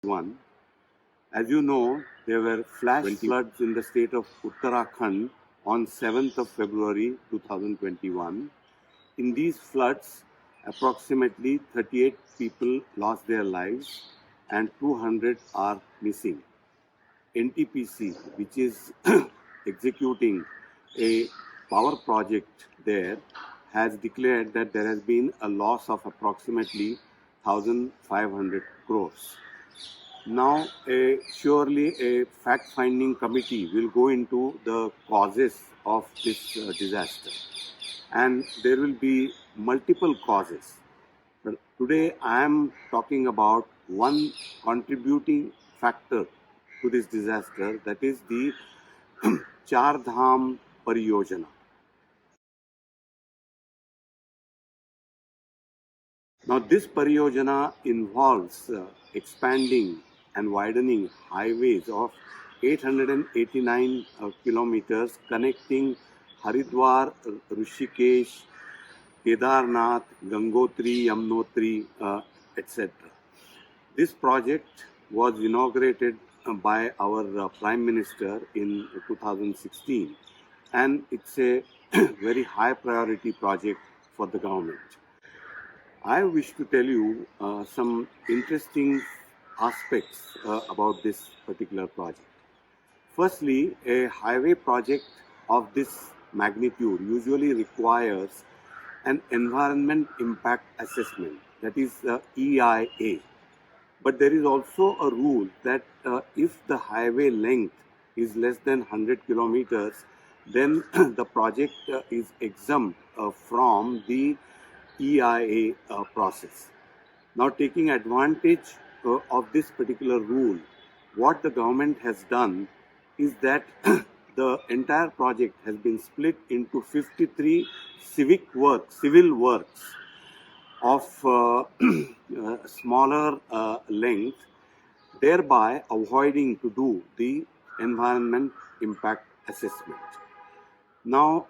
2021. As you know, there were flash floods in the state of Uttarakhand on 7th of February 2021. In these floods, approximately 38 people lost their lives and 200 are missing. NTPC, which is executing a power project there, has declared that there has been a loss of approximately 1,500 crores. Now, surely a fact-finding committee will go into the causes of this disaster, and there will be multiple causes. But today I am talking about one contributing factor to this disaster, that is the Char Dham Pariyojana. Now, this Pariyojana involves expanding and widening highways of 889 kilometers connecting Haridwar, Rishikesh, Kedarnath, Gangotri, Yamunotri, etc. This project was inaugurated by our Prime Minister in 2016, and it's a very high priority project for the government. I wish to tell you some interesting aspects about this particular project. Firstly, a highway project of this magnitude usually requires an environment impact assessment, that is EIA. But there is also a rule that if the highway length is less than 100 kilometers, then the project is exempt from the EIA process. Now, taking advantage of this particular rule, what the government has done is that the entire project has been split into 53 civil works of smaller length, thereby avoiding to do the environment impact assessment. Now,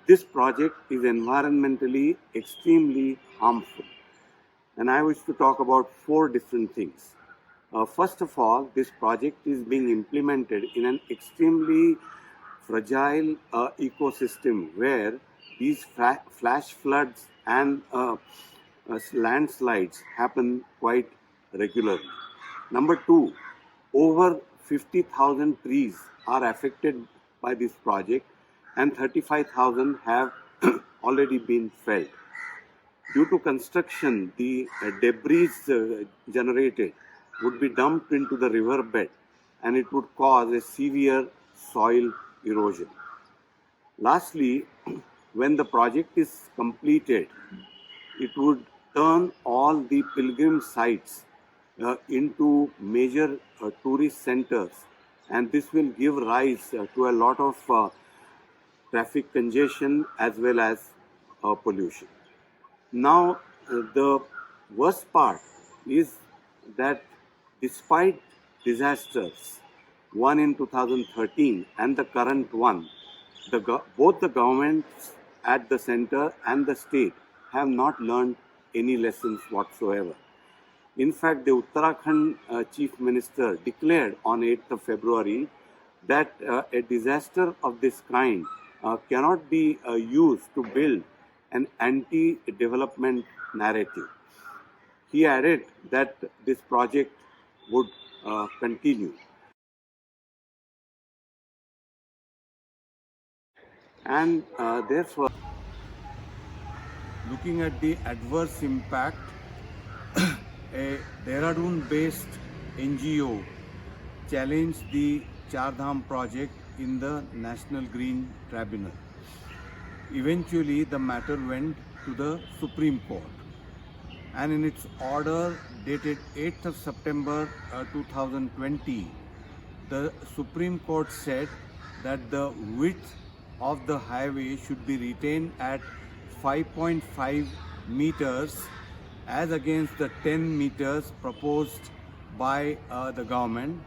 this project is environmentally extremely harmful, and I wish to talk about four different things. First of all, this project is being implemented in an extremely fragile ecosystem where these flash floods and landslides happen quite regularly. Number two, over 50,000 trees are affected by this project and 35,000 have already been felled. Due to construction, the debris generated would be dumped into the riverbed and it would cause a severe soil erosion. Lastly, when the project is completed, it would turn all the pilgrim sites into major tourist centers, and this will give rise to a lot of traffic congestion as well as pollution. Now, the worst part is that despite disasters, one in 2013 and the current one, both the governments at the center and the state have not learned any lessons whatsoever. In fact, the Uttarakhand Chief Minister declared on 8th of February that a disaster of this kind cannot be used to build an anti-development narrative. He added that this project would continue. And therefore, looking at the adverse impact, a Dehradun-based NGO challenged the Char Dham project in the National Green Tribunal. Eventually, the matter went to the Supreme Court, and in its order dated 8th of September 2020, the Supreme Court said that the width of the highway should be retained at 5.5 meters as against the 10 meters proposed by the government,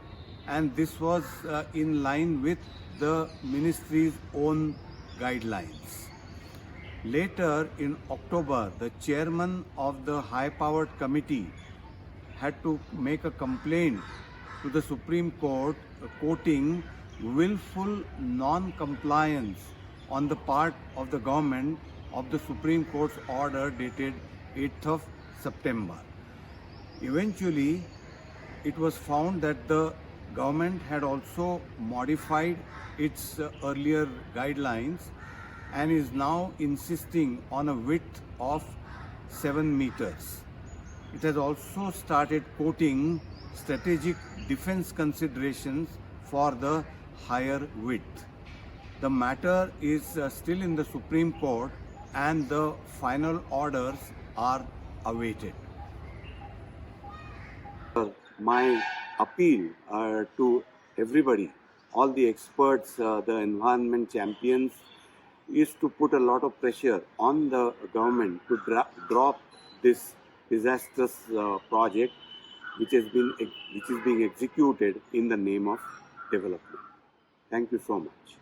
and this was in line with the ministry's own guidelines. Later in October, the chairman of the high-powered committee had to make a complaint to the Supreme Court quoting willful non-compliance on the part of the government of the Supreme Court's order dated 8th of September. Eventually, it was found that the government had also modified its earlier guidelines and is now insisting on a width of 7 meters. It has also started quoting strategic defense considerations for the higher width. The matter is still in the Supreme Court and the final orders are awaited. My appeal to everybody, all the experts, the environment champions, is to put a lot of pressure on the government to drop this disastrous project which is being executed in the name of development. Thank you so much.